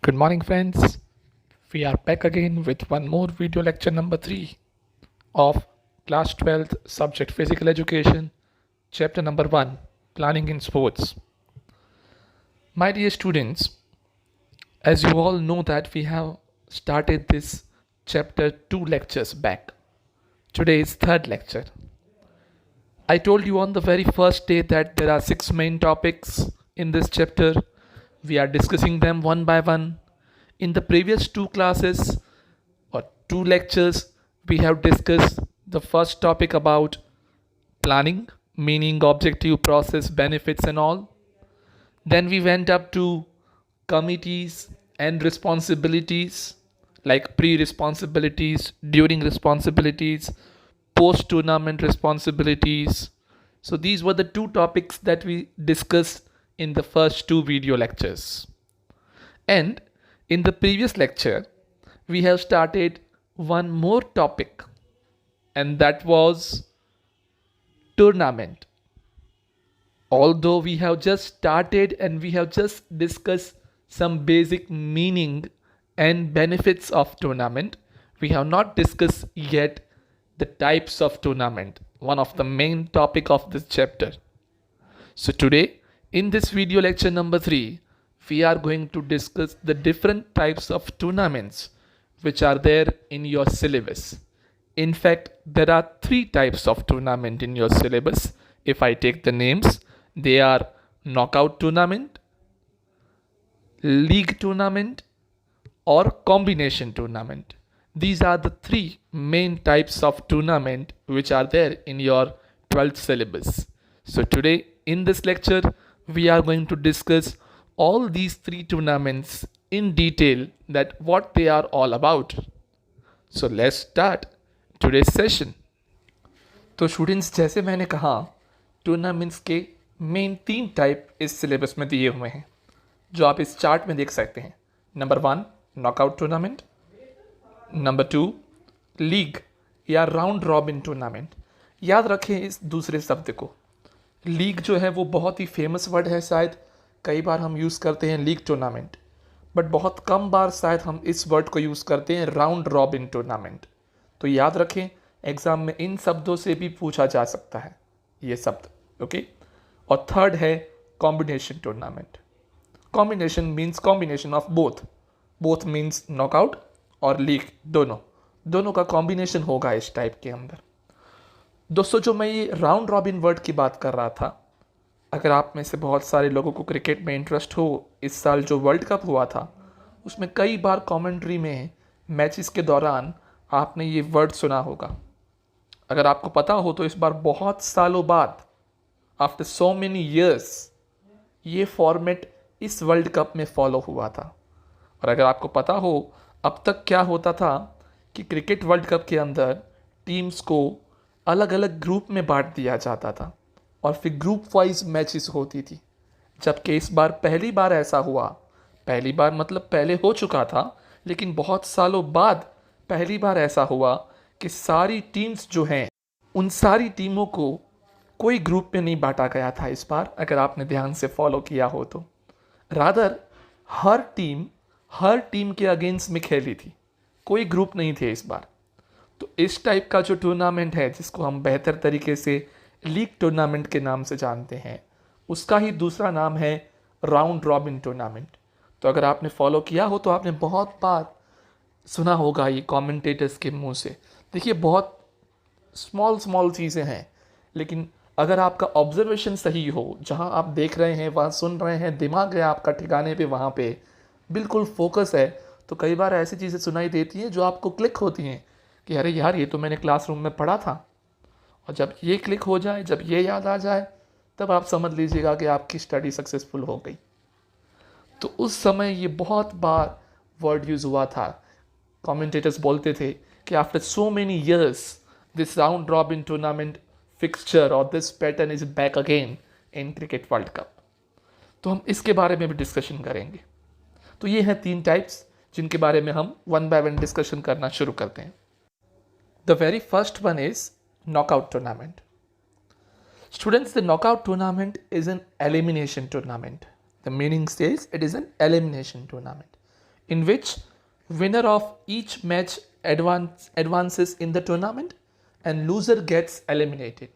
Good morning, friends. We are back again with one more video lecture number 3 of class 12th subject physical education, chapter number 1 planning in sports. My dear students, as you all know that we have started this chapter 2 lectures back. Today is third lecture. I told you on the very first day that there are 6 main topics in this chapter. We are discussing them one by one. In the previous 2 classes or 2 lectures, we have discussed the first topic about planning, meaning, objective, process, benefits, and all. Then we went up to committees and responsibilities, like pre responsibilities, during responsibilities, post tournament responsibilities. So these were the 2 topics that we discussed in the first 2 video lectures. And in the previous lecture, we have started one more topic, and that was tournament. Although we have just started and we have just discussed some basic meaning and benefits of tournament, we have not discussed yet the types of tournament, one of the main topic of this chapter. So today, in this video lecture number 3, we are going to discuss the different types of tournaments which are there in your syllabus. In fact, there are 3 types of tournament in your syllabus. If I take the names, they are knockout tournament, league tournament, or combination tournament. These are the 3 main types of tournament which are there in your 12th syllabus. So today in this lecture, we are going to discuss all these 3 tournaments in detail, that what they are all about. So let's start today's session. तो students, जैसे मैंने कहा, tournaments के main 3 type इस syllabus में दिए हुए हैं, जो आप इस चार्ट में देख सकते हैं. Number 1 knockout tournament, number 2 league या राउंड रॉबिन टूर्नामेंट. याद रखें इस दूसरे शब्द को. लीग जो है वो बहुत ही फेमस वर्ड है, शायद कई बार हम यूज़ करते हैं लीग टूर्नामेंट, बट बहुत कम बार शायद हम इस वर्ड को यूज़ करते हैं राउंड रॉबिन टूर्नामेंट. तो याद रखें, एग्ज़ाम में इन शब्दों से भी पूछा जा सकता है ये शब्द. ओके. और थर्ड है combination tournament. Combination means combination of both. Both means knockout और लीग, दोनों का कॉम्बिनेशन होगा इस टाइप के अंदर. दोस्तों, जो मैं ये राउंड रॉबिन वर्ड की बात कर रहा था, अगर आप में से बहुत सारे लोगों को क्रिकेट में इंटरेस्ट हो, इस साल जो वर्ल्ड कप हुआ था उसमें कई बार कमेंट्री में मैचेस के दौरान आपने ये वर्ड सुना होगा. अगर आपको पता हो तो इस बार बहुत सालों बाद, आफ्टर सो मेनी ईयर्स, ये फॉर्मेट इस वर्ल्ड कप में फॉलो हुआ था. और अगर आपको पता हो अब तक क्या होता था कि क्रिकेट वर्ल्ड कप के अंदर टीम्स को अलग अलग ग्रुप में बांट दिया जाता था और फिर ग्रुप वाइज मैचेस होती थी. जबकि इस बार पहली बार ऐसा हुआ, पहली बार मतलब पहले हो चुका था, लेकिन बहुत सालों बाद पहली बार ऐसा हुआ कि सारी टीम्स जो हैं, उन सारी टीमों को कोई ग्रुप में नहीं बांटा गया था इस बार, अगर आपने ध्यान से फॉलो किया हो तो. रादर हर टीम के अगेंस्ट में खेली थी, कोई ग्रुप नहीं थे इस बार. तो इस टाइप का जो टूर्नामेंट है, जिसको हम बेहतर तरीके से लीग टूर्नामेंट के नाम से जानते हैं, उसका ही दूसरा नाम है राउंड रॉबिन टूर्नामेंट. तो अगर आपने फॉलो किया हो तो आपने बहुत बार सुना होगा ये कमेंटेटर्स के मुंह से. देखिए, बहुत स्मॉल चीज़ें हैं, लेकिन अगर आपका ऑब्जर्वेशन सही हो, जहां आप देख रहे हैं, वहां सुन रहे हैं, दिमाग है आपका ठिकाने पे, वहां पे बिल्कुल फोकस है, तो कई बार ऐसी चीज़ें सुनाई देती हैं जो आपको क्लिक होती हैं कि अरे यार, ये तो मैंने क्लासरूम में पढ़ा था. और जब ये क्लिक हो जाए, जब ये याद आ जाए, तब आप समझ लीजिएगा कि आपकी स्टडी सक्सेसफुल हो गई. तो उस समय ये बहुत बार वर्ड यूज़ हुआ था. कमेंटेटर्स बोलते थे कि after so many years this round robin tournament fixture और this pattern is back again in cricket world cup. तो हम इसके बारे में भी डिस्कशन करेंगे. तो ये हैं 3 टाइप्स जिनके बारे में हम वन बाय वन डिस्कशन करना शुरू करते हैं. The very first one is knockout tournament. Students, the knockout tournament is an elimination tournament. The meaning says it is an elimination tournament. in which winner of each match advances in the tournament and loser gets eliminated.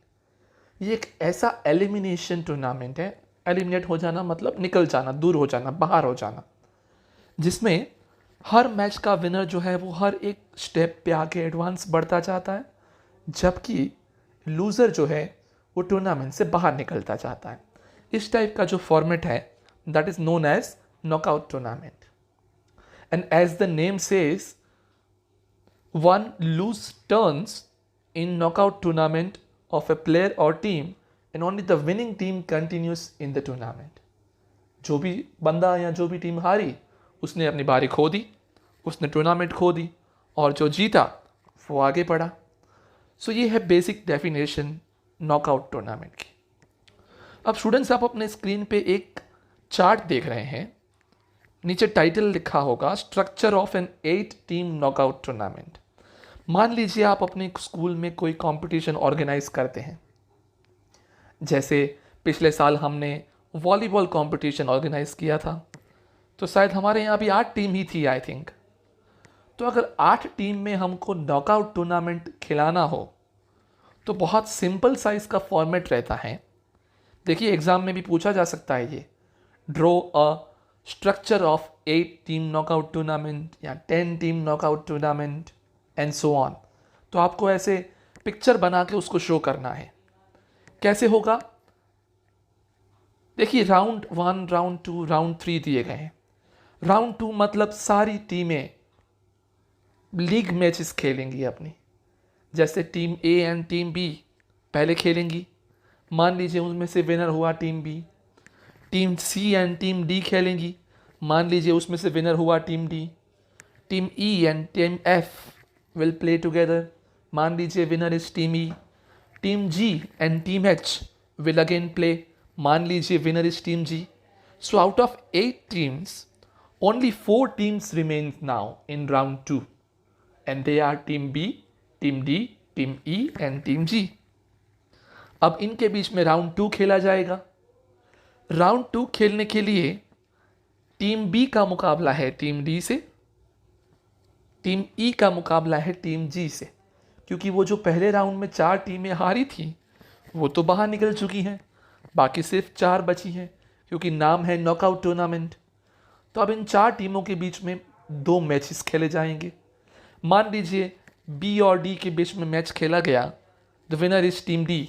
ये एक ऐसा elimination tournament है, eliminate हो जाना मतलब निकल जाना, दूर हो जाना, बाहर हो जाना, जिसमें हर मैच का विनर जो है वो हर एक स्टेप पे आके एडवांस बढ़ता जाता है, जबकि लूज़र जो है वो टूर्नामेंट से बाहर निकलता जाता है. इस टाइप का जो फॉर्मेट है that is known as knockout tournament. And as the name says, one lose turns in knockout tournament of a player or team and only the winning team continues in the tournament. जो भी बंदा या जो भी team हारी उसने अपनी बारी खो दी, उसने टूर्नामेंट खो दी, और जो जीता वो आगे बढ़ा. सो ये है बेसिक डेफिनेशन नॉकआउट टूर्नामेंट की. अब स्टूडेंट्स आप अपने स्क्रीन पे एक चार्ट देख रहे हैं, नीचे टाइटल लिखा होगा structure of an 8 team knockout tournament. मान लीजिए आप अपने स्कूल में कोई कंपटीशन ऑर्गेनाइज करते हैं, जैसे पिछले साल हमने वॉलीबॉल कंपटीशन ऑर्गेनाइज किया था, तो शायद हमारे यहाँ भी 8 टीम ही थी आई थिंक. तो अगर 8 टीम में हमको नॉकआउट टूर्नामेंट खिलाना हो तो बहुत सिंपल सा इसका फॉर्मेट रहता है. देखिए एग्ज़ाम में भी पूछा जा सकता है ये, draw a structure of 8 team knockout tournament या 10 team knockout tournament and so on. तो आपको ऐसे पिक्चर बना के उसको शो करना है. कैसे होगा? देखिए राउंड 1, राउंड 2, राउंड 3 दिए गए हैं. राउंड 2 मतलब सारी टीमें लीग मैचेस खेलेंगी अपनी, जैसे team A and team B पहले खेलेंगी. मान लीजिए उनमें से विनर हुआ team B. Team C and team D खेलेंगी, मान लीजिए उसमें से विनर हुआ team D. Team E and team F will play together, मान लीजिए winner is team E. Team G and team H will again play, मान लीजिए winner is team G. So out of 8 teams only 4 teams remain now in round 2 and they are team B, team D, team E and team G. अब इनके बीच में round 2 खेला जाएगा. Round 2 खेलने के लिए टीम बी का मुकाबला है टीम डी से, टीम ई का मुकाबला है टीम जी से, क्योंकि वो जो पहले राउंड में 4 टीमें हारी थी वो तो बाहर निकल चुकी हैं, बाकी सिर्फ 4 बची हैं, क्योंकि नाम है नॉकआउट टूर्नामेंट. तो अब इन 4 टीमों के बीच में 2 मैचेस खेले जाएंगे. मान लीजिए बी और डी के बीच में मैच खेला गया, the winner is team D,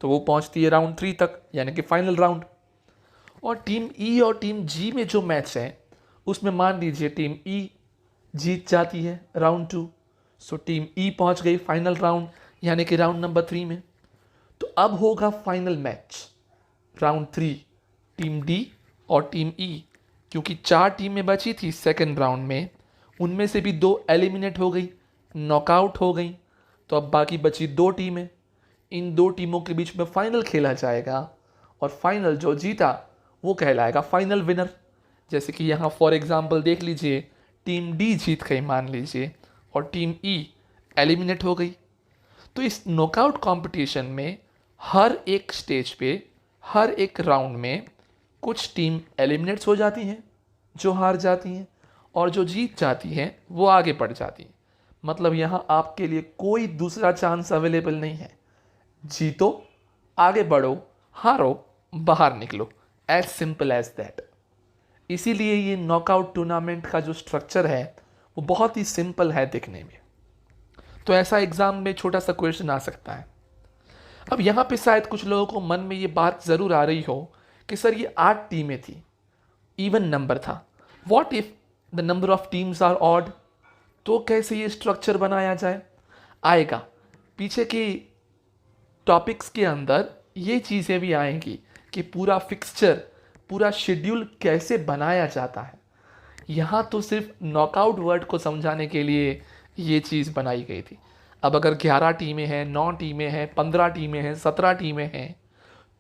तो वो पहुंचती है राउंड 3 तक, यानी कि फाइनल राउंड. और टीम ई और टीम जी में जो मैच है उसमें मान लीजिए टीम ई जीत जाती है राउंड 2, सो टीम ई पहुंच गई फाइनल राउंड, यानी कि राउंड नंबर 3 में. तो अब होगा final match round 3 team D और टीम ई, क्योंकि 4 टीमें बची थी सेकेंड राउंड में, उनमें से भी 2 एलिमिनेट हो गई, नॉकआउट हो गई. तो अब बाकी बची 2 टीमें. इन 2 टीमों के बीच में फाइनल खेला जाएगा और फाइनल जो जीता वो कहलाएगा फाइनल विनर. जैसे कि यहाँ फॉर एग्जांपल देख लीजिए, टीम डी जीत गई मान लीजिए और टीम ई एलिमिनेट हो गई. तो इस नॉकआउट कंपटीशन में हर एक स्टेज पे, हर एक राउंड में कुछ टीम एलिमिनेट्स हो जाती हैं जो हार जाती हैं, और जो जीत जाती हैं वो आगे बढ़ जाती हैं. मतलब यहाँ आपके लिए कोई दूसरा चांस अवेलेबल नहीं है. जीतो, आगे बढ़ो, हारो, बाहर निकलो, एज सिंपल एज दैट. इसीलिए ये नॉकआउट टूर्नामेंट का जो स्ट्रक्चर है वो बहुत ही सिंपल है दिखने में. तो ऐसा एग्जाम में छोटा सा क्वेश्चन आ सकता है. अब यहाँ पे शायद कुछ लोगों को मन में ये बात ज़रूर आ रही हो कि सर ये 8 टीमें थी, इवन नंबर था, what if the number of teams are odd, तो कैसे ये स्ट्रक्चर बनाया जाए. आएगा पीछे की टॉपिक्स के अंदर ये चीज़ें भी आएंगी कि पूरा फिक्सचर, पूरा शेड्यूल कैसे बनाया जाता है. यहाँ तो सिर्फ नॉकआउट वर्ड को समझाने के लिए ये चीज़ बनाई गई थी. अब अगर 11 टीमें हैं, 9 टीमें हैं, 15 टीमें हैं, 17 टीमें हैं,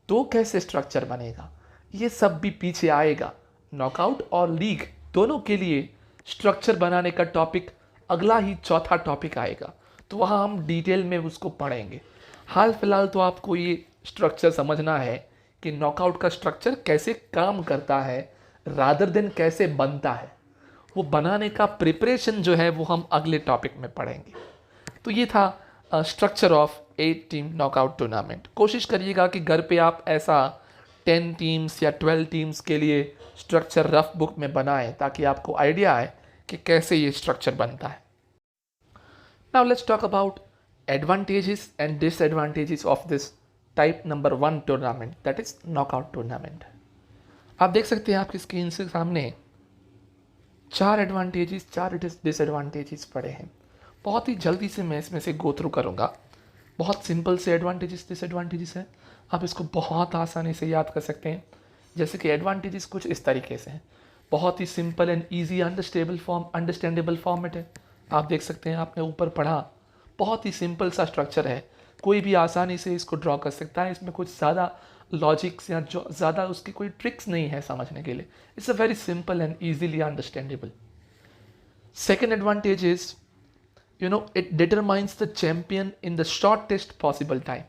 तो कैसे स्ट्रक्चर बनेगा, ये सब भी पीछे आएगा. नॉकआउट और लीग दोनों के लिए स्ट्रक्चर बनाने का टॉपिक अगला ही चौथा टॉपिक आएगा, तो वहाँ हम डिटेल में उसको पढ़ेंगे. हाल फिलहाल तो आपको ये स्ट्रक्चर समझना है कि नॉकआउट का स्ट्रक्चर कैसे काम करता है रादर देन कैसे बनता है. वो बनाने का प्रिपरेशन जो है वो हम अगले टॉपिक में पढ़ेंगे। तो ये था structure of 8 team knockout tournament. कोशिश करिएगा कि घर पे आप ऐसा 10 टीम्स या 12 टीम्स के लिए स्ट्रक्चर रफ बुक में बनाएं, ताकि आपको आइडिया आए कि कैसे ये स्ट्रक्चर बनता है। Now let's talk about advantages and disadvantages of this type number 1 tournament, that is knockout tournament. आप देख सकते हैं आपकी स्क्रीन से सामने 4 एडवांटेजेस 4 डिसएडवांटेजेस पड़े हैं। बहुत ही जल्दी से मैं इसमें से गो थ्रू करूँगा। बहुत सिंपल से एडवांटेजेस डिसएडवांटेजेस हैं, आप इसको बहुत आसानी से याद कर सकते हैं। जैसे कि एडवांटेजेस कुछ इस तरीके से हैं, बहुत ही simple and easy understandable format है। आप देख सकते हैं, आपने ऊपर पढ़ा, बहुत ही सिंपल सा स्ट्रक्चर है, कोई भी आसानी से इसको ड्रॉ कर सकता है। इसमें कुछ ज़्यादा लॉजिक्स या जो ज़्यादा उसकी कोई ट्रिक्स नहीं है समझने के लिए। It's a very simple and easily understandable. Second advantage is it determines the champion in the shortest possible time।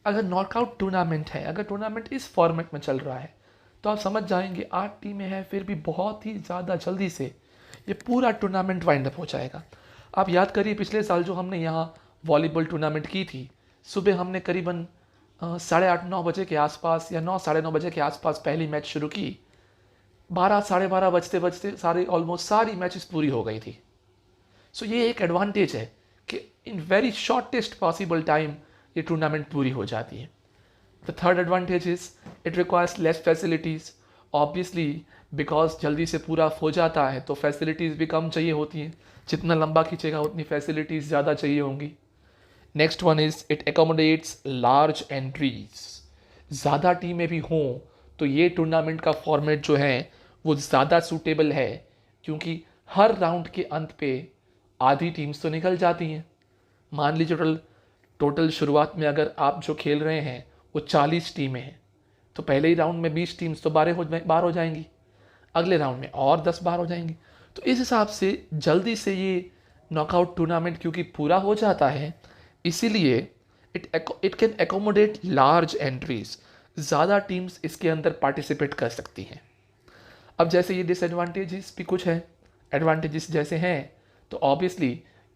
अगर नॉकआउट टूर्नामेंट है, अगर टूर्नामेंट इस फॉर्मेट में चल रहा है, तो आप समझ जाएंगे 8 टीमें हैं, फिर भी बहुत ही ज़्यादा जल्दी से ये पूरा टूर्नामेंट वाइंड अप हो जाएगा। आप याद करिए पिछले साल जो हमने यहाँ वॉलीबॉल टूर्नामेंट की थी, सुबह हमने करीबन 8:30-9 बजे के आसपास या 9 साढ़े 9 बजे के आसपास पहली मैच शुरू की। 12 साढ़े 12 बजते बजते ऑलमोस्ट सारी मैचेस पूरी हो गई थी। सो ये एक एडवांटेज है कि in very shortest possible time ये टूर्नामेंट पूरी हो जाती है। The third advantage is it requires less facilities. Obviously because जल्दी से पूरा हो जाता है तो फैसिलिटीज़ भी कम चाहिए होती हैं, जितना लंबा खींचेगा उतनी फैसिलिटीज़ ज़्यादा चाहिए होंगी। Next one is it accommodates large entries. ज़्यादा टीमें भी हों तो ये टूर्नामेंट का फॉर्मेट जो है वो ज़्यादा सूटेबल है, क्योंकि हर राउंड के अंत पे आधी टीम्स तो निकल जाती हैं। मान लीजिए टोटल शुरुआत में अगर आप जो खेल रहे हैं वो 40 टीमें हैं, तो पहले ही राउंड में 20 टीम्स तो बाहर हो जाएंगी, अगले राउंड में और 10 बाहर हो जाएंगी। तो इस हिसाब से जल्दी से ये नॉकआउट टूर्नामेंट क्योंकि पूरा हो जाता है, इसीलिए it can accommodate large entries. ज़्यादा टीम्स इसके अंदर पार्टिसिपेट कर सकती हैं। अब जैसे ये डिसएडवांटेजेस भी कुछ हैं, एडवांटेजेस जैसे हैं, तो obviously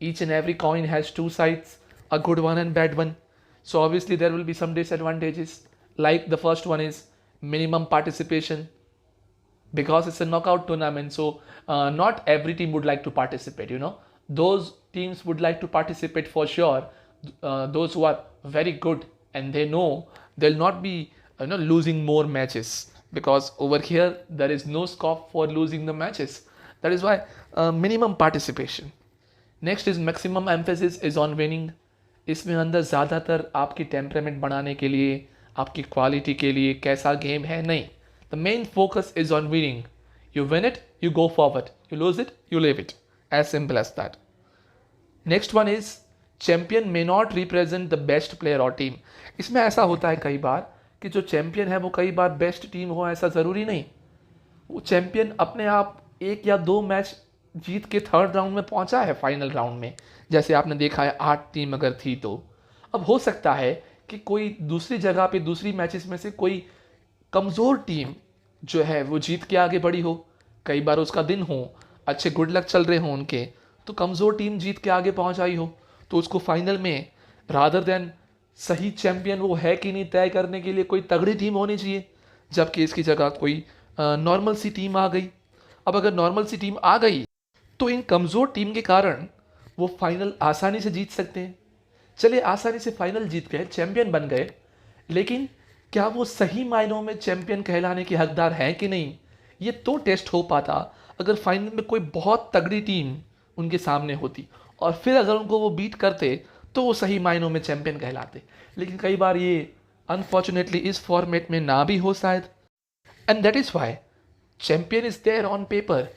each and every coin has two sides, a good one and bad one. So obviously there will be some disadvantages, like the first one is minimum participation, because it's a knockout tournament. So not every team would like to participate, those teams would like to participate for sure, those who are very good and they know they'll not be losing more matches, because over here there is no scope for losing the matches. That is why minimum participation. Next is maximum emphasis is on winning. इसमें अंदर ज़्यादातर आपकी temperament बढ़ाने के लिए, आपकी quality के लिए कैसा गेम है नहीं, the main focus is on winning. You win it you go forward, you lose it you leave it, as simple as that. Next one is champion may not represent the best player और team. इसमें ऐसा होता है कई बार कि जो champion है वो कई बार बेस्ट टीम हो, ऐसा ज़रूरी नहीं। वो चैंपियन अपने आप 1 या 2 मैच जीत के थर्ड राउंड में पहुंचा है, फाइनल राउंड में, जैसे आपने देखा है 8 टीम अगर थी तो। अब हो सकता है कि कोई दूसरी जगह पे दूसरी मैचेस में से कोई कमज़ोर टीम जो है वो जीत के आगे बढ़ी हो, कई बार उसका दिन हो, अच्छे गुड लक चल रहे हों उनके, तो कमज़ोर टीम जीत के आगे पहुंच आई हो, तो उसको फाइनल में रादर देन सही चैंपियन वो है कि नहीं तय करने के लिए कोई तगड़ी टीम होनी चाहिए, जबकि इसकी जगह कोई नॉर्मल सी टीम आ गई। अब अगर नॉर्मल सी टीम आ गई तो इन कमज़ोर टीम के कारण वो फाइनल आसानी से जीत सकते हैं। चलिए आसानी से फाइनल जीत गए, चैंपियन बन गए, लेकिन क्या वो सही मायनों में चैंपियन कहलाने के हकदार हैं कि नहीं, ये तो टेस्ट हो पाता अगर फाइनल में कोई बहुत तगड़ी टीम उनके सामने होती और फिर अगर उनको वो बीट करते तो वो सही मायनों में चैंपियन कहलाते। लेकिन कई बार ये अनफॉर्चुनेटली इस फॉर्मेट में ना भी हो शायद, and that is why champion is there on paper,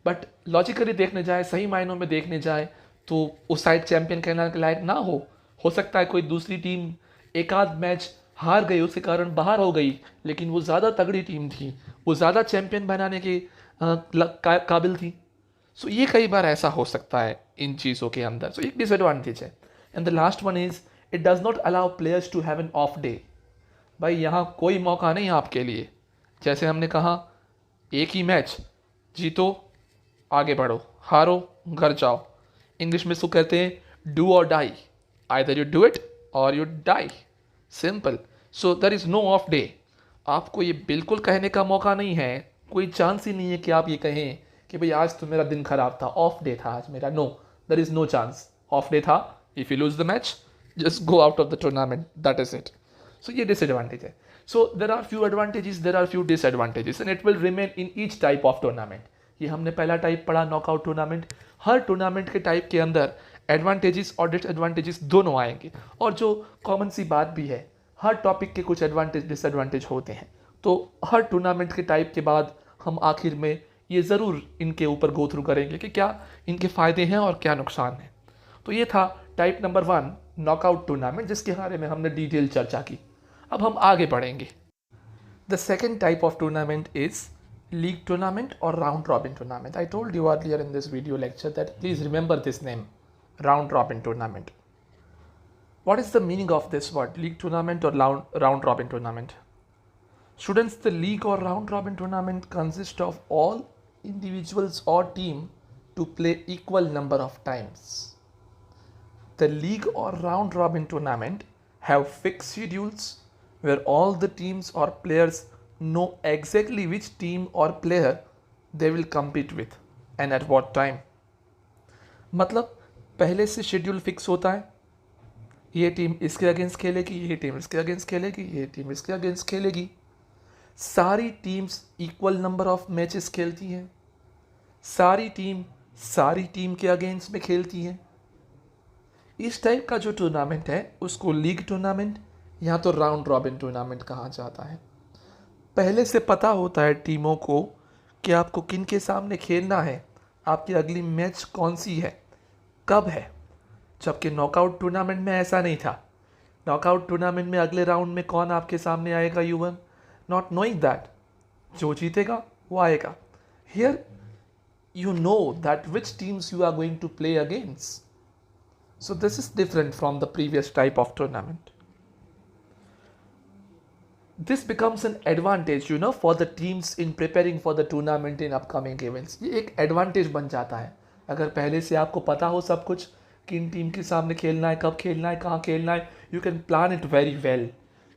but logically देखने जाए, सही मायनों में देखने जाए तो उस साइड चैंपियन कहने के लायक ना हो सकता है कोई दूसरी टीम एक आध मैच हार गई, उसके कारण बाहर हो गई, लेकिन वो ज़्यादा तगड़ी टीम थी, वो ज़्यादा चैंपियन बनाने के काबिल थी। सो ये कई बार ऐसा हो सकता है इन चीज़ों के अंदर, सो एक डिसएडवांटेज है। And the last one is it does not allow players to have an off day. भाई यहाँ कोई मौका नहीं आपके लिए, जैसे हमने कहा एक ही मैच जीतो आगे बढ़ो, हारो घर जाओ। इंग्लिश में इसको कहते हैं do or die, either you do it or you die, simple. So there is no off day. आपको ये बिल्कुल कहने का मौका नहीं है, कोई चांस ही नहीं है कि आप ये कहें कि भाई आज तो मेरा दिन खराब था, ऑफ डे था आज मेरा। No, there is no chance. Off day था, if you lose the match just go out of the tournament, that is it. So ये डिसएडवांटेज है। So there are few advantages, there are few disadvantages and it will remain in each type of tournament. ये हमने पहला type पढ़ा, knockout tournament. हर tournament के type के अंदर एडवांटेजेस और डिसएडवांटेजेस दोनों आएंगे, और जो कॉमन सी बात भी है, हर टॉपिक के कुछ एडवांटेज डिसएडवांटेज होते हैं। तो हर टूर्नामेंट के टाइप के बाद हम आखिर में ये ज़रूर इनके ऊपर गो थ्रू करेंगे कि क्या इनके फ़ायदे हैं और क्या नुकसान हैं। तो ये था टाइप नंबर 1, नॉकआउट टूर्नामेंट, जिसके बारे में हमने डिटेल चर्चा की। अब हम आगे बढ़ेंगे। The second type of tournament is league tournament और round robin tournament. I told you earlier in this video lecture that please remember this name, round robin tournament. What is the meaning of this word, league tournament or round robin tournament? Students, the league or round robin tournament consists of all individuals or team to play equal number of times. The league or round robin tournament have fixed schedules where all the teams or players know exactly which team or player they will compete with and at what time. मतलब पहले से schedule fix होता है, ये team इसके against खेलेगी, ये team इसके अगेंस्ट खेलेगी, ये टीम इसके अगेंस्ट खेलेगी। सारी teams equal number of matches खेलती हैं, सारी टीम के अगेंस्ट में खेलती हैं। इस टाइप का जो टूर्नामेंट है उसको लीग टूर्नामेंट या तो राउंड रॉबिन टूर्नामेंट कहा जाता है। पहले से पता होता है टीमों को कि आपको किन के सामने खेलना है, आपकी अगली मैच कौन सी है, कब है। जबकि नॉकआउट टूर्नामेंट में ऐसा नहीं था। नॉकआउट टूर्नामेंट में अगले राउंड में कौन आपके सामने आएगा, you one not knowing that. जो जीतेगा वो आएगा। Here you know that which teams you are going to play against. So this is different from the previous type of tournament. This becomes an advantage, for the teams in preparing for the tournament in upcoming events. ये एक advantage बन जाता है अगर पहले से आपको पता हो सब कुछ, किन टीम के सामने खेलना है, कब खेलना है, कहाँ खेलना है, you can plan it very well.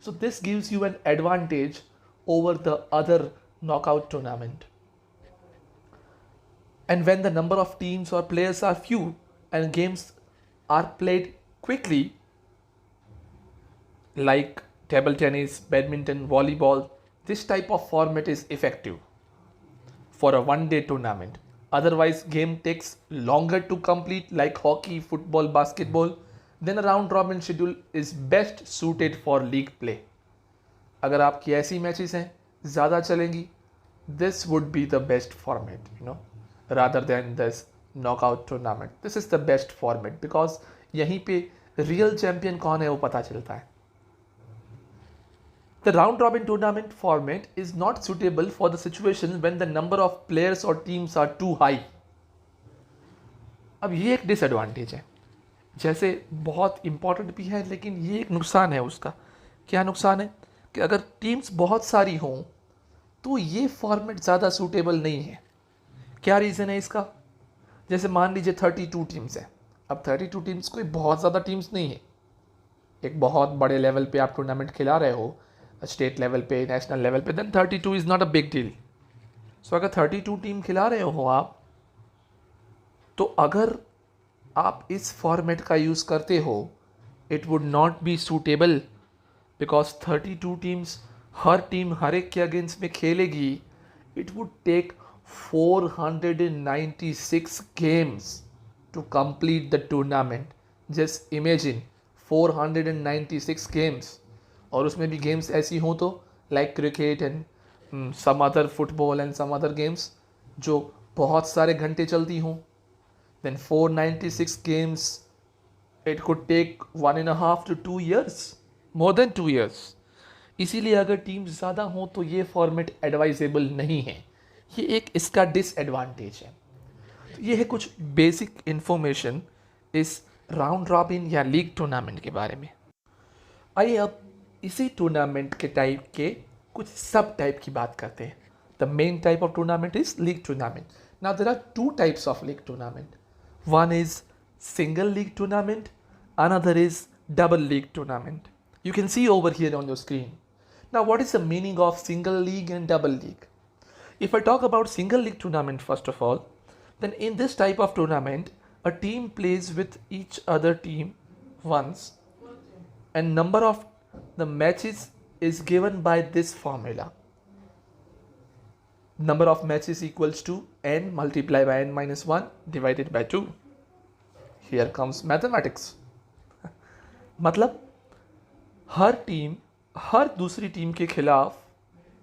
So this gives you an advantage over the other knockout tournament. And when the number of teams or players are few and games are played quickly, like table tennis, badminton, volleyball, this type of format is effective for a one-day tournament. Otherwise, game takes longer to complete, like hockey, football, basketball. Then a round-robin schedule is best suited for league play. अगर आपकी ऐसी matches हैं ज़्यादा चलेंगी, this would be the best format, rather than this knockout tournament. This is the best format because यहीं पे real champion कौन है वो पता चलता है. The round robin tournament format is not suitable for the situation when the number of players or teams are too high. अब ये एक डिसएडवांटेज है, जैसे बहुत इंपॉर्टेंट भी है, लेकिन ये एक नुकसान है उसका। क्या नुकसान है कि अगर टीम्स बहुत सारी हों तो ये फॉर्मेट ज़्यादा सूटेबल नहीं है। क्या रीज़न है इसका? जैसे मान लीजिए 32 टीम्स हैं। अब 32 टीम्स कोई बहुत ज़्यादा टीम्स नहीं है। एक बहुत बड़े लेवल पे आप टूर्नामेंट खिला रहे हो, स्टेट लेवल पे, नेशनल लेवल पे, then 32 is not a big deal. So अगर 32 टीम खिला रहे हो आप, तो अगर आप इस फॉर्मेट का यूज़ करते हो, it would not be suitable because 32 teams, हर टीम हर एक के अगेंस्ट में खेलेगी। It would take 496 games to complete the tournament. Just imagine 496 games, और उसमें भी गेम्स ऐसी हों तो like cricket and some other football and some other games जो बहुत सारे घंटे चलती हों, then 496 games, it could take 1.5 to 2 years, more than 2 years. इसीलिए अगर टीम्स ज़्यादा हों तो ये फॉर्मेट एडवाइजेबल नहीं है। ये एक इसका डिसएडवांटेज है। तो ये है कुछ बेसिक इन्फॉर्मेशन इस राउंड रॉबिन या लीग टूर्नामेंट के बारे में। आइए अब इसी टूर्नामेंट के टाइप के कुछ सब टाइप की बात करते हैं। The main type of tournament is league tournament. Now there are two types of league tournament. One is single league tournament, another is double league tournament. You can see over here on your screen. Now what is the meaning of single league and double league? If I talk about single league tournament first of all, then in this type of tournament, a team plays with each other team once, and number of the matches is given by this formula. Number of matches equals to n multiplied by n minus 1 divided by 2. Here comes mathematics. मतलब हर team हर दूसरी team के खिलाफ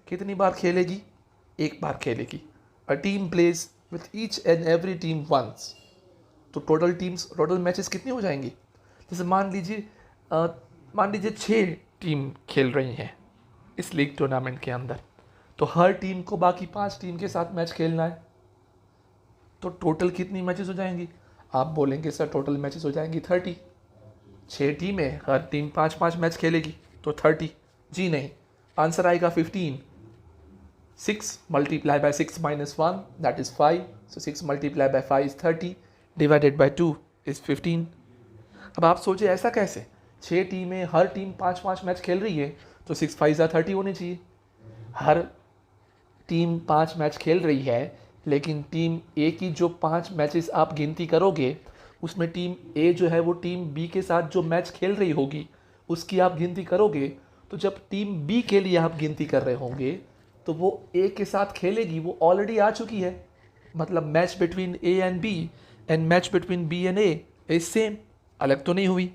कितनी बार खेलेगी? एक बार खेलेगी. A team plays with each and every team once. तो टोटल मैचेस कितनी हो जाएंगी? जैसे मान लीजिए 6 टीम खेल रही हैं इस लीग टूर्नामेंट के अंदर, तो हर टीम को बाकी 5 टीम के साथ मैच खेलना है. तो टोटल कितनी मैचेस हो जाएंगी? आप बोलेंगे सर टोटल मैचेस हो जाएंगी 30. 6 टीमें, हर टीम 5-5 मैच खेलेगी तो 30. जी नहीं, आंसर आएगा 15. 6 multiplied by 6 minus 1 that is 5. So 6 multiplied by 5 is 30 divided by 2 is 15. अब आप सोचिए ऐसा कैसे? 6 टीमें, हर टीम 5-5 मैच खेल रही है तो 6 5 30 होनी चाहिए. हर टीम 5 मैच खेल रही है, लेकिन टीम ए की जो 5 मैचेस आप गिनती करोगे उसमें टीम ए जो है वो टीम बी के साथ जो मैच खेल रही होगी उसकी आप गिनती करोगे. तो जब टीम बी के लिए आप गिनती कर रहे होंगे तो वो ए के साथ खेलेगी, वो ऑलरेडी आ चुकी है. मतलब match between A and B and match between B and A is same, अलग तो नहीं हुई,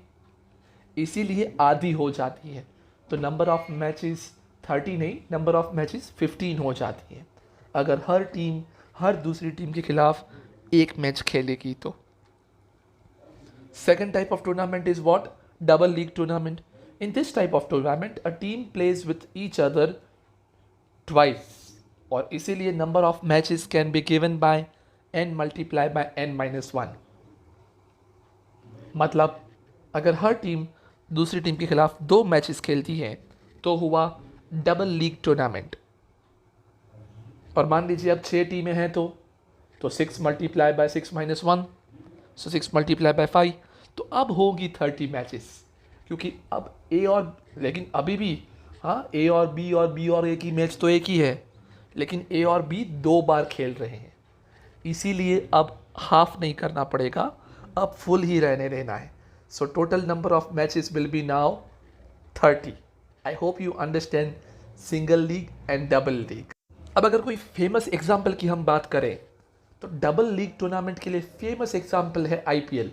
इसीलिए आधी हो जाती है. तो नंबर ऑफ मैचेस 30 नहीं, नंबर ऑफ मैचेस 15 हो जाती है अगर हर टीम हर दूसरी टीम के खिलाफ एक मैच खेलेगी तो. Second type of tournament is what? Double league tournament. In this type of tournament, a team plays with each other twice. और इसीलिए number of matches can be given by n multiplied by n minus 1. मतलब अगर हर team दूसरी team के खिलाफ 2 matches खेलती है तो हुआ डबल लीग टूर्नामेंट. और मान लीजिए अब 6 टीमें हैं तो 6 multiplied by 6 minus 1, so 6 multiplied by 5. तो अब होगी 30 मैचेस, क्योंकि अब ए और, लेकिन अभी भी ए और बी और ए की मैच तो एक ही है, लेकिन ए और बी 2 बार खेल रहे हैं, इसीलिए अब हाफ नहीं करना पड़ेगा, अब फुल ही रहने देना है. So total number of matches will be now 30. I hope you understand single league and double league. अब अगर कोई फेमस एग्जाम्पल की हम बात करें तो डबल लीग टूर्नामेंट के लिए फेमस एग्जाम्पल है आईपीएल.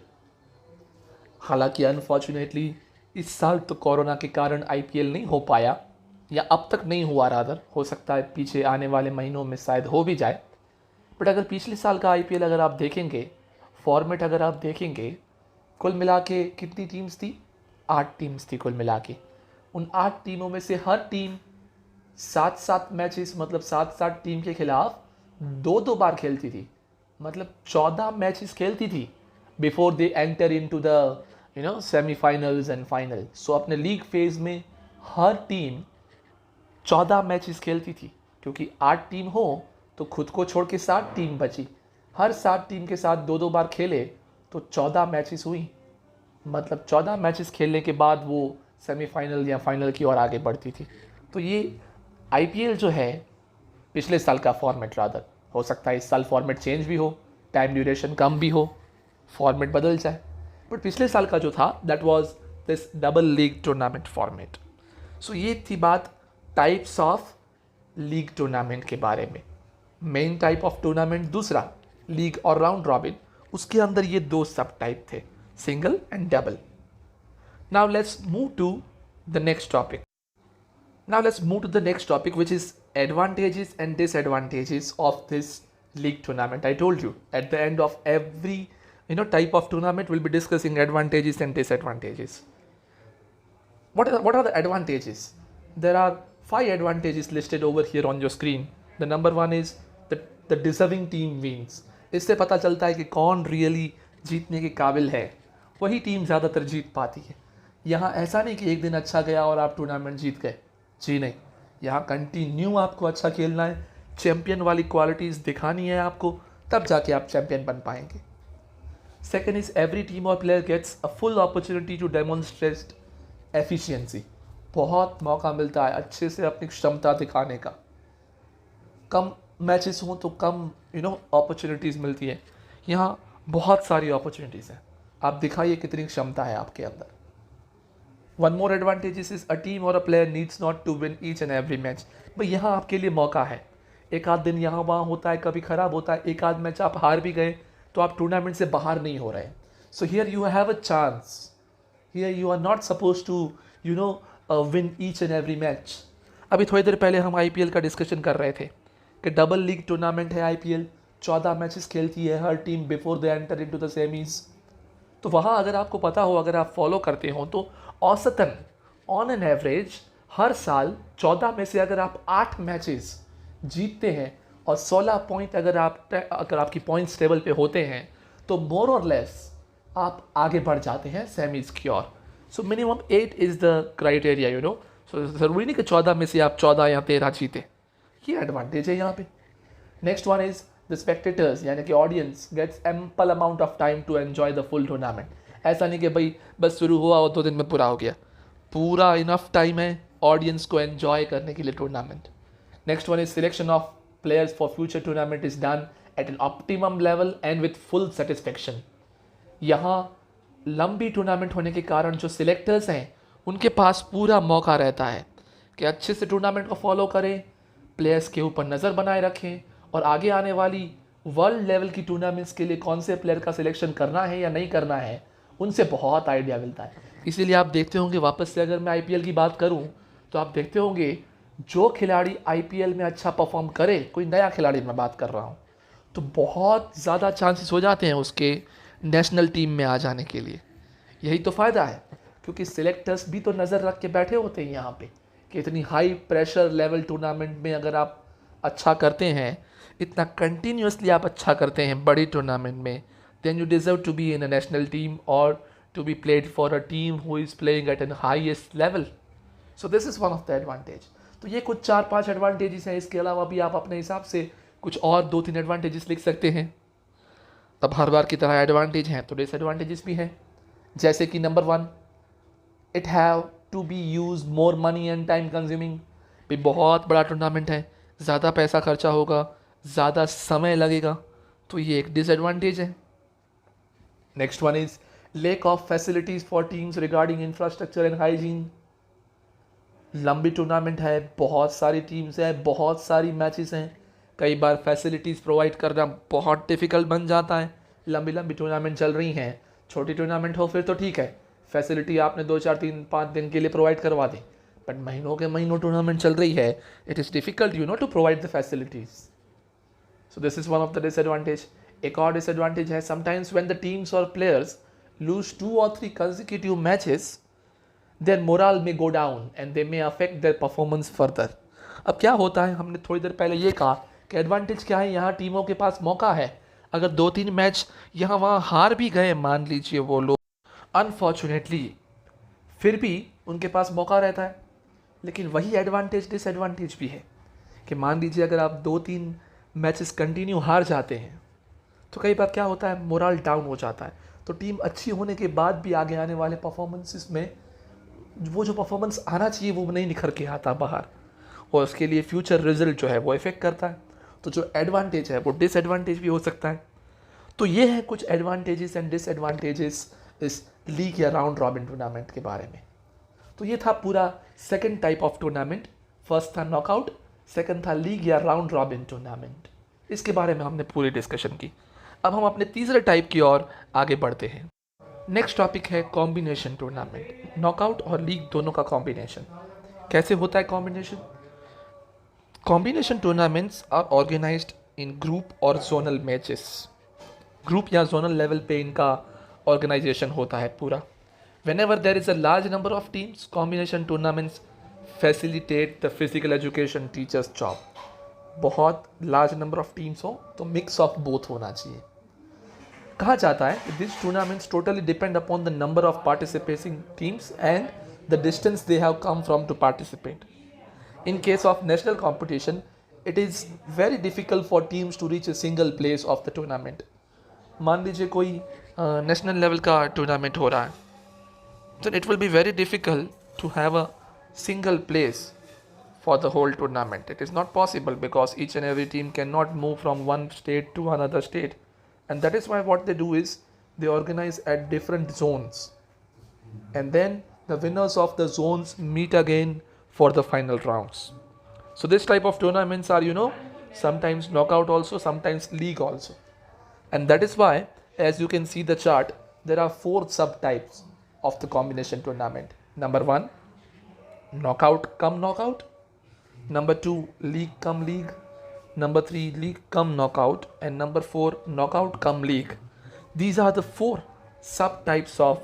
हालांकि अनफॉर्चुनेटली इस साल तो कोरोना के कारण आईपीएल नहीं हो पाया, या अब तक नहीं हुआ, रादर हो सकता है पीछे आने वाले महीनों में शायद हो भी जाए. बट अगर पिछले साल का आईपीएल अगर आप देखेंगे, फॉर्मेट अगर आप देखेंगे, कुल मिला के कितनी टीम्स थी? 8 टीम्स थी कुल मिला के. उन 8 टीमों में से हर टीम 7-7 मैचेस, मतलब 7-7 टीम के खिलाफ 2-2 बार खेलती थी. मतलब 14 मैचेस खेलती थी before they enter into the semifinals and final. So अपने लीग फेज में हर टीम 14 मैचेस खेलती थी, क्योंकि 8 टीम हो तो खुद को छोड़ के 7 टीम बची. हर 7 टीम के साथ 2-2 बार खेले तो 14 मैचेस हुई. मतलब 14 मैचेस खेलने के बाद वो सेमीफाइनल या फाइनल की ओर आगे बढ़ती थी. तो ये आईपीएल जो है पिछले साल का फॉर्मेट, रादर हो सकता है इस साल फॉर्मेट चेंज भी हो, टाइम ड्यूरेशन कम भी हो, फॉर्मेट बदल जाए, बट पिछले साल का जो था that was this double league tournament format. So ये थी बात टाइप्स ऑफ लीग टूर्नामेंट के बारे में. मेन टाइप ऑफ टूर्नामेंट दूसरा, लीग और राउंड रॉबिन, उसके अंदर ये 2 सब टाइप थे, single and double. Now let's move to the next topic which is advantages and disadvantages of this league tournament. I told you at the end of every type of tournament we'll be discussing advantages and disadvantages. What are the advantages? There are 5 advantages listed over here on your screen. The number 1 is the deserving team wins. इससे पता चलता है कि कौन really जीतने के काबिल है, वही टीम ज़्यादातर जीत पाती है. यहाँ ऐसा नहीं कि एक दिन अच्छा गया और आप टूर्नामेंट जीत गए, जी नहीं. यहाँ कंटिन्यू आपको अच्छा खेलना है, चैम्पियन वाली क्वालिटीज़ दिखानी है आपको, तब जाके आप चैम्पियन बन पाएंगे। सेकेंड इज एवरी टीम और player gets a full opportunity to demonstrate efficiency. बहुत मौका मिलता है अच्छे से अपनी क्षमता दिखाने का। कम मैचेस हों तो कम अपॉर्चुनिटीज़ मिलती है, यहाँ बहुत सारी अपॉर्चुनिटीज़ हैं। आप दिखाइए कितनी क्षमता है आपके अंदर। One more advantages is a team or a player needs not to win each and every match. भाई यहाँ आपके लिए मौका है, एक आध दिन यहाँ वहाँ होता है, कभी ख़राब होता है, एक आध मैच आप हार भी गए तो आप टूर्नामेंट से बाहर नहीं हो रहे। So here you have a chance, here you are not suppose to win each and every match. अभी थोड़ी देर पहले हम IPL का डिस्कशन कर रहे थे कि डबल लीग टूर्नामेंट है IPL, 14 मैचेस खेलती है हर team before they enter into the semis. तो वहाँ अगर आपको पता हो, अगर आप फॉलो करते हो, तो औसतन ऑन एन एवरेज हर साल 14 में से अगर आप 8 मैचेस जीतते हैं और 16 पॉइंट अगर आपकी पॉइंट्स टेबल पे होते हैं तो मोर और लेस आप आगे बढ़ जाते हैं सेमीज की ओर। So minimum 8 is the criteria so ज़रूरी नहीं कि 14 में से आप 14 या 13 जीते, ये एडवांटेज है यहाँ पे। Next one is the spectators यानी कि audience gets ample amount of time to enjoy the full tournament. ऐसा नहीं कि भाई बस शुरू हुआ और 2 दिन में पूरा हो गया, पूरा इनफ टाइम है ऑडियंस को एंजॉय करने के लिए tournament. Next one is selection of players for future tournament is done at an optimum level and with full satisfaction. यहाँ लंबी टूर्नामेंट होने के कारण जो सिलेक्टर्स हैं उनके पास पूरा मौका रहता है कि अच्छे से टूर्नामेंट को फॉलो करें, प्लेयर्स के ऊपर नज़र बनाए रखें और आगे आने वाली वर्ल्ड लेवल की टूर्नामेंट्स के लिए कौन से प्लेयर का सिलेक्शन करना है या नहीं करना है, उनसे बहुत आइडिया मिलता है। इसीलिए आप देखते होंगे, वापस से अगर मैं IPL की बात करूं तो आप देखते होंगे जो खिलाड़ी IPL में अच्छा परफॉर्म करे, कोई नया खिलाड़ी मैं बात कर रहा हूं, तो बहुत ज़्यादा चांसेस हो जाते हैं उसके नेशनल टीम में आ जाने के लिए। यही तो फ़ायदा है, क्योंकि सिलेक्टर्स भी तो नज़र रख के बैठे होते हैं यहाँ पे कि इतनी हाई प्रेशर लेवल टूर्नामेंट में अगर आप अच्छा करते हैं, इतना कंटिन्यूसली आप अच्छा करते हैं बड़ी टूर्नामेंट में, then you deserve to be in a national team और to be played for a team who is playing at an highest level. So this is one of the advantage. तो ये कुछ 4-5 एडवांटेजेस हैं। इसके अलावा भी आप अपने हिसाब से कुछ और 2-3 एडवांटेजेस लिख सकते हैं। तब हर बार की तरह एडवांटेज हैं तो डिसएडवांटेजेस भी हैं, जैसे कि number 1, it have to be use more money and time consuming. भी बहुत बड़ा टूर्नामेंट है, ज़्यादा पैसा खर्चा होगा, ज़्यादा समय लगेगा, तो ये एक डिसएडवांटेज है। Next one is lack of facilities for teams regarding infrastructure and hygiene. लंबी टूर्नामेंट है, बहुत सारी टीम्स हैं, बहुत सारी मैचेस हैं, कई बार फैसिलिटीज़ प्रोवाइड करना बहुत डिफ़िकल्ट बन जाता है। लंबी लंबी टूर्नामेंट चल रही हैं, छोटी टूर्नामेंट हो फिर तो ठीक है, फैसिलिटी आपने 2 4 3 5 दिन के लिए प्रोवाइड करवा दी, बट महीनों के महीनों टूर्नामेंट चल रही है, it is difficult to provide the facilities. So this is one of the disadvantage. एक और डिसएडवांटेज है, समटाइम्स व्हेन द टीम्स और players lose 2 or 3 consecutive matches, their morale में go down and they may affect their performance further. अब क्या होता है, हमने थोड़ी देर पहले ये कहा कि एडवांटेज क्या है, यहाँ टीमों के पास मौका है, अगर 2-3 मैच यहाँ वहाँ हार भी गए मान लीजिए वो लोग, अनफॉर्चुनेटली, फिर भी उनके पास मौका रहता है। लेकिन वही एडवांटेज डिसएडवांटेज भी है कि मान लीजिए अगर आप 2-3 मैचेस कंटिन्यू हार जाते हैं तो कई बार क्या होता है, मोरल डाउन हो जाता है, तो टीम अच्छी होने के बाद भी आगे आने वाले परफॉर्मेंसेस में वो जो परफॉर्मेंस आना चाहिए वो नहीं निखर के आता बाहर, और उसके लिए फ्यूचर रिजल्ट जो है वो इफेक्ट करता है। तो जो एडवांटेज है वो डिसएडवांटेज भी हो सकता है। तो ये है कुछ एडवांटेजेस एंड डिसएडवांटेजेस इस लीग या राउंड रॉबिन टूर्नामेंट के बारे में। तो ये था पूरा second type of tournament. First था नॉकआउट, सेकंड था लीग या राउंड रॉबिन टूर्नामेंट। इसके बारे में हमने पूरी डिस्कशन की। अब हम अपने तीसरे टाइप की ओर आगे बढ़ते हैं। नेक्स्ट टॉपिक है कॉम्बिनेशन टूर्नामेंट। नॉकआउट और लीग दोनों का कॉम्बिनेशन कैसे होता है। Combination tournaments are organized in group और जोनल मैचेस। ग्रुप या जोनल लेवल पे इनका ऑर्गेनाइजेशन होता है पूरा। Whenever there is a large number of teams, combination tournaments facilitate the physical education teacher's job. बहुत लार्ज नंबर ऑफ टीम्स हो तो मिक्स ऑफ बोथ होना चाहिए। कहा जाता है this tournaments totally depend upon the number of participating teams and the distance they have come from to participate. In case of national competition, it is very difficult for teams to reach a single place of the tournament. मान लीजिए कोई national level का tournament हो रहा है, then it will be very difficult to have a single place for the whole tournament. It is not possible because each and every team cannot move from one state to another state, and that is why what they do is they organize at different zones, and then the winners of the zones meet again for the final rounds. So this type of tournaments are, sometimes knockout also, sometimes league also. And that is why, as you can see the chart, there are 4 subtypes of the combination tournament. Number 1, knockout come knockout. Number 2, league come league. Number 3, league come knockout. And number 4, knockout come league. These are the 4 subtypes of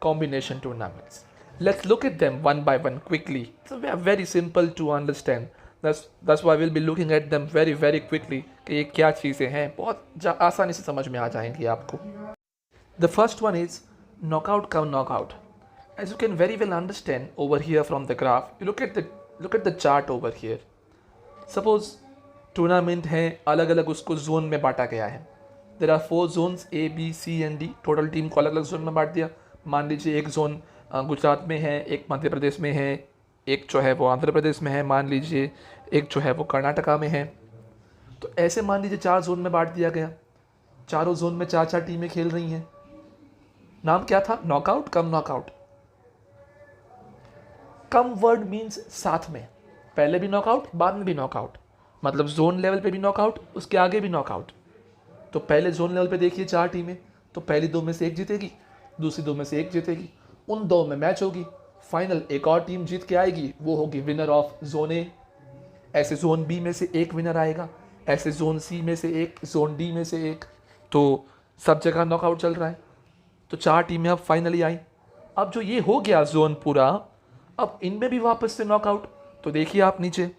combination tournaments. Let's look at them one by one quickly. So they are very simple to understand. That's why we'll be looking at them very very quickly कि ये क्या चीज़ें हैं, बहुत आसानी से समझ में आ जाएंगी आपको. The first one is knockout come knockout. As you can very well understand over here from the graph, you look at the chart over here. Suppose tournament है, अलग अलग उसको जोन में बांटा गया है. There are 4 zones A, B, C and D. Total team को अलग अलग जोन में बांट दिया. मान लीजिए एक जोन गुजरात में है, एक मध्य प्रदेश में है, एक जो है वो आंध्र प्रदेश में है, मान लीजिए एक जो है वो कर्नाटका में है. तो ऐसे मान लीजिए 4 जोन में बांट दिया गया. चारों जोन में 4 टीमें खेल रही हैं. नाम क्या था? नॉकआउट कम नॉकआउट. कम वर्ड मीन्स साथ में, पहले भी नॉकआउट बाद में भी नॉकआउट, मतलब जोन लेवल पे भी नॉकआउट, उसके आगे भी नॉकआउट. तो पहले जोन लेवल पे देखिए 4 टीमें, तो पहली 2 में से एक जीतेगी, दूसरी 2 में से एक जीतेगी, उन 2 में मैच होगी. फाइनल एक और टीम जीत के आएगी, वो होगी विनर ऑफ जोन ए. ऐसे जोन बी में से एक विनर आएगा, ऐसे जोन सी में से एक, जोन डी में से एक. तो सब जगह नॉकआउट चल रहा है. तो 4 टीमें अब फाइनली आई. अब जो ये हो गया जोन पूरा, अब इनमें भी वापस से नॉकआउट. तो देखिए आप नीचे,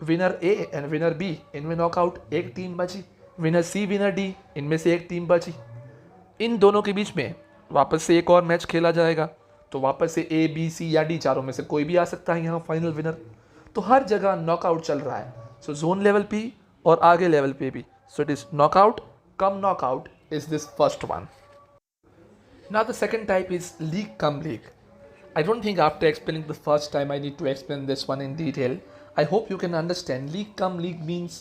winner A and winner B, इनमें नॉकआउट, एक टीम बची. विनर सी विनर डी, इनमें से एक टीम बची. इन दोनों के बीच में वापस से एक और मैच खेला जाएगा. तो वापस से ए बी सी या डी चारों में से कोई भी आ सकता है यहाँ फाइनल विनर. तो हर जगह नॉकआउट चल रहा है. सो जोन लेवल पे और आगे लेवल पे भी. So it is knockout come knockout is this first one. Now the second type is league come league. I don't think after explaining the first time I need to explain this one in detail. I hope you can understand. League come league means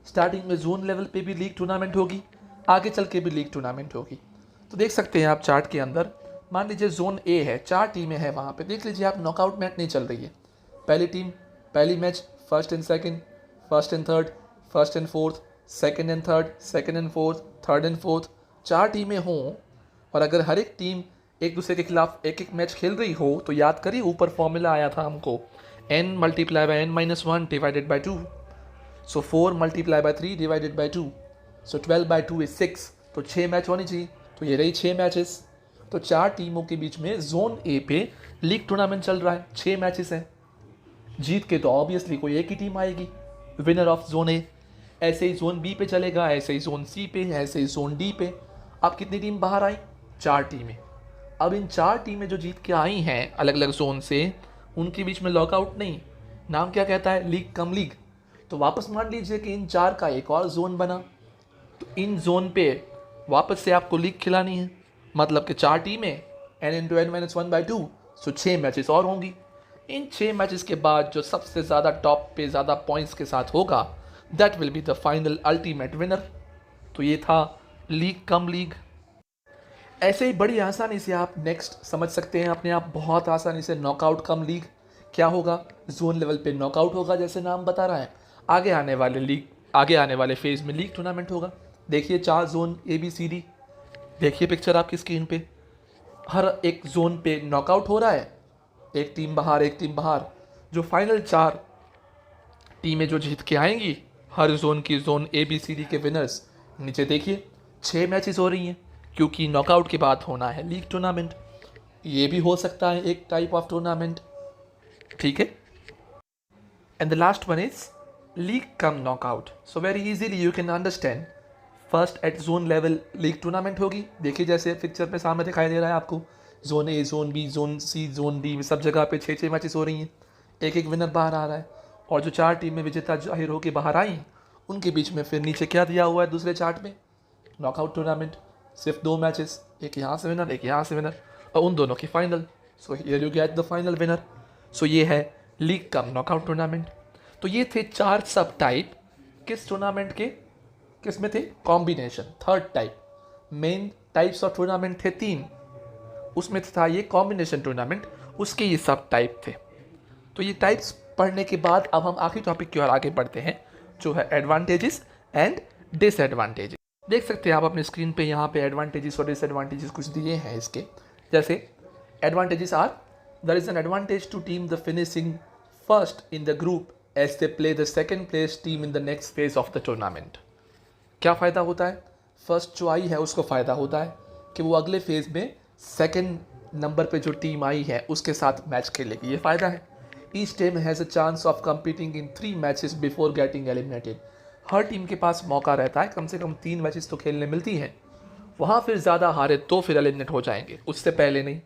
starting में zone level पे भी league tournament होगी, आगे चल के भी league tournament होगी. तो देख सकते हैं आप चार्ट के अंदर, मान लीजिए जोन ए है, 4 टीमें हैं वहाँ पे. देख लीजिए आप, नॉकआउट मैच नहीं चल रही है. पहली टीम पहली match first and second, first and third, first and fourth, second and third, second and fourth, third and fourth. 4 टीमें हों और अगर हर एक टीम एक दूसरे के खिलाफ एक एक मैच खेल रही हो, तो याद करिए ऊपर फॉर्मूला आया था हमको, n multiply by n-1 divided by 2. So 4 multiply by 3 divided by 2. So 12 by 2 is 6. तो 6 मैच होनी चाहिए. तो ये रही 6 मैचेस. तो 4 टीमों के बीच में जोन ए पे लीग टूर्नामेंट चल रहा है. 6 मैचेस हैं. जीत के तो ऑब्वियसली कोई एक ही टीम आएगी, विनर ऑफ जोन ए. ऐसे ही जोन बी पे चलेगा, ऐसे ही जोन सी पे, ऐसे ही जोन डी पे. अब कितनी टीम बाहर आई? 4 टीमें. अब इन 4 टीमें जो जीत के आई हैं अलग अलग जोन से, उनके बीच में लॉकआउट नहीं. नाम क्या कहता है? League cum league. तो वापस मान लीजिए कि इन 4 का एक और जोन बना, तो इन जोन पे वापस से आपको लीग खिलानी है. मतलब कि 4 टीमें n×n-1/2, सो 6 मैचेस और होंगी. इन 6 मैचेस के बाद जो सबसे ज़्यादा टॉप पे ज़्यादा पॉइंट्स के साथ होगा, that will be the final ultimate winner. तो ये था लीग कम लीग. ऐसे ही बड़ी आसानी से आप नेक्स्ट समझ सकते हैं अपने आप, बहुत आसानी से. नॉकआउट कम लीग क्या होगा? जोन लेवल पे नॉकआउट होगा जैसे नाम बता रहा है. आगे आने वाले फेज़ में लीग टूर्नामेंट होगा. देखिए 4 zone A B C D, देखिए पिक्चर आपकी स्क्रीन पे. हर एक जोन पे नॉकआउट हो रहा है, एक टीम बाहर एक टीम बाहर. जो फाइनल 4 टीमें जो जीत के आएंगी हर जोन की, zone A B C D के विनर्स. नीचे देखिए 6 मैचेस हो रही हैं, क्योंकि नॉकआउट के बाद होना है लीग टूर्नामेंट. ये भी हो सकता है एक टाइप ऑफ टूर्नामेंट, ठीक है. And the last one is league cum knockout. So very easily you can understand. First at zone level league tournament होगी. देखिए जैसे पिक्चर पे सामने दिखाई दे रहा है आपको, zone A, zone B, zone C, zone D, सब जगह पे 6 मैचेस हो रही हैं, एक एक विनर बाहर आ रहा है. और जो 4 टीमें विजेता जाहिर होकर बाहर आई उनके बीच में फिर नीचे क्या दिया हुआ है दूसरे चार्ट में, नॉकआउट टूर्नामेंट, सिर्फ 2 मैचेस, एक यहाँ से विनर एक यहाँ से विनर और उन दोनों की final. So here you get the final winner. So ये है लीग कम नॉकआउट टूर्नामेंट। तो ये थे 4 सब टाइप किस टूर्नामेंट के, किस में थे, combination. Third type, main types of tournament थे 3, उसमें था ये कॉम्बिनेशन टूर्नामेंट, उसके ये सब टाइप थे। तो ये टाइप्स पढ़ने के बाद अब हम आखिरी टॉपिक की ओर आगे बढ़ते हैं जो है एडवांटेजेस एंड डिसएडवांटेजेस। देख सकते हैं आप अपने स्क्रीन पे यहाँ पे एडवांटेजेस और डिसएडवांटेजेस कुछ दिए हैं इसके। जैसे advantages are, there is an advantage to team the finishing first in the group as they play the second place team in the next phase of the tournament. क्या फ़ायदा होता है, फर्स्ट जो आई है उसको फ़ायदा होता है कि वो अगले फेज़ में सेकेंड नंबर पे जो टीम आई है उसके साथ मैच खेलेगी, ये फ़ायदा है। Each team has a chance of competing in 3 matches before getting eliminated. Her team के पास मौका रहता है, कम से कम 3 मैचेस तो खेलने मिलती हैं, वहाँ फिर ज़्यादा हारे तो फिर एलिमिनेट हो जाएंगे, उससे पहले नहीं।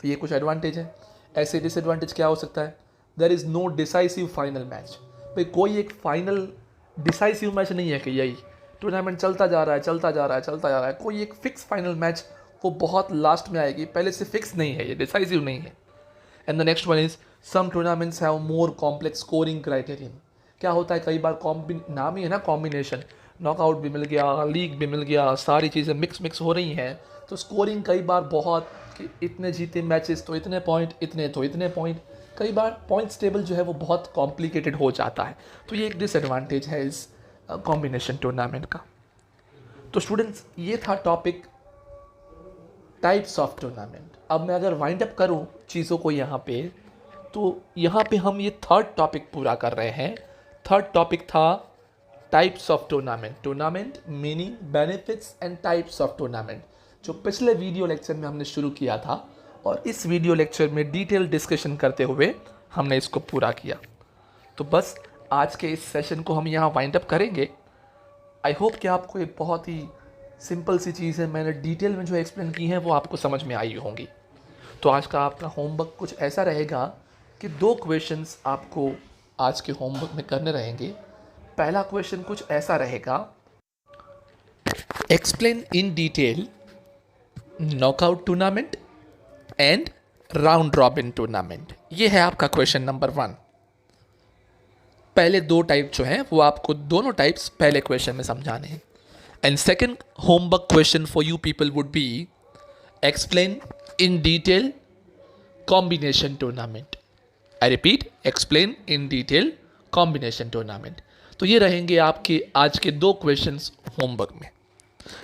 तो ये कुछ एडवांटेज है। ऐसे डिसएडवांटेज क्या हो सकता है, there is no decisive final match. भाई कोई एक फाइनल डिसाइसिव मैच नहीं है कि यही टूर्नामेंट चलता जा रहा है चलता जा रहा है चलता जा रहा है, कोई एक फिक्स फाइनल मैच वो बहुत लास्ट में आएगी, पहले से फिक्स नहीं है, ये डिसाइसिव नहीं है। And the next one is some tournaments have more complex scoring criterion. क्या होता है कई बार नाम ही है ना कॉम्बिनेशन, नॉकआउट भी मिल गया, लीग भी मिल गया, सारी चीज़ें मिक्स हो रही हैं, तो स्कोरिंग कई बार बहुत कि इतने जीते मैचेस तो इतने पॉइंट, इतने तो इतने पॉइंट, कई बार पॉइंट्स टेबल जो है वो बहुत कॉम्प्लिकेटेड हो जाता है। तो ये एक डिसएडवांटेज है इस कॉम्बिनेशन टूर्नामेंट का। तो स्टूडेंट्स ये था टॉपिक टाइप्स ऑफ टूर्नामेंट। अब मैं अगर वाइंड अप करूं चीज़ों को यहाँ पे, तो यहाँ पे हम ये थर्ड टॉपिक पूरा कर रहे हैं। थर्ड टॉपिक था types of tournament, tournament meaning, benefits and types of tournament, जो पिछले वीडियो लेक्चर में हमने शुरू किया था और इस वीडियो लेक्चर में डिटेल डिस्कशन करते हुए हमने इसको पूरा किया। तो बस आज के इस सेशन को हम यहाँ वाइंड अप करेंगे। आई होप कि आपको एक बहुत ही सिंपल सी चीज़ है, मैंने डिटेल में जो एक्सप्लेन की है वो आपको समझ में आई होंगी। तो आज का आपका होमवर्क कुछ ऐसा रहेगा कि 2 क्वेश्चंस आपको आज के होमवर्क में करने रहेंगे। पहला क्वेश्चन कुछ ऐसा रहेगा, explain in detail knockout tournament and round robin tournament. ये है आपका क्वेश्चन नंबर 1। पहले 2 टाइप जो हैं वो आपको दोनों टाइप्स पहले क्वेश्चन में समझाने हैं। And second homework question for you people would be explain in detail combination tournament. I repeat, explain in detail combination tournament. तो ये रहेंगे आपके आज के 2 क्वेश्चंस होमवर्क में।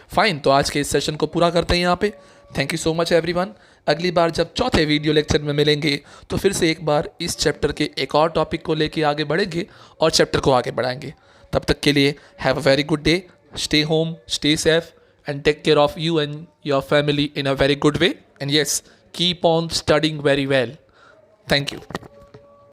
फाइन, तो आज के इस सेशन को पूरा करते हैं यहाँ पे। Thank you so much everyone. अगली बार जब चौथे वीडियो लेक्चर में मिलेंगे तो फिर से एक बार इस चैप्टर के एक और टॉपिक को लेके आगे बढ़ेंगे और चैप्टर को आगे बढ़ाएंगे। तब तक के लिए have a very good day, stay home, stay safe and take care of you and your family in a very good way, and yes, keep on studying very well. Thank you.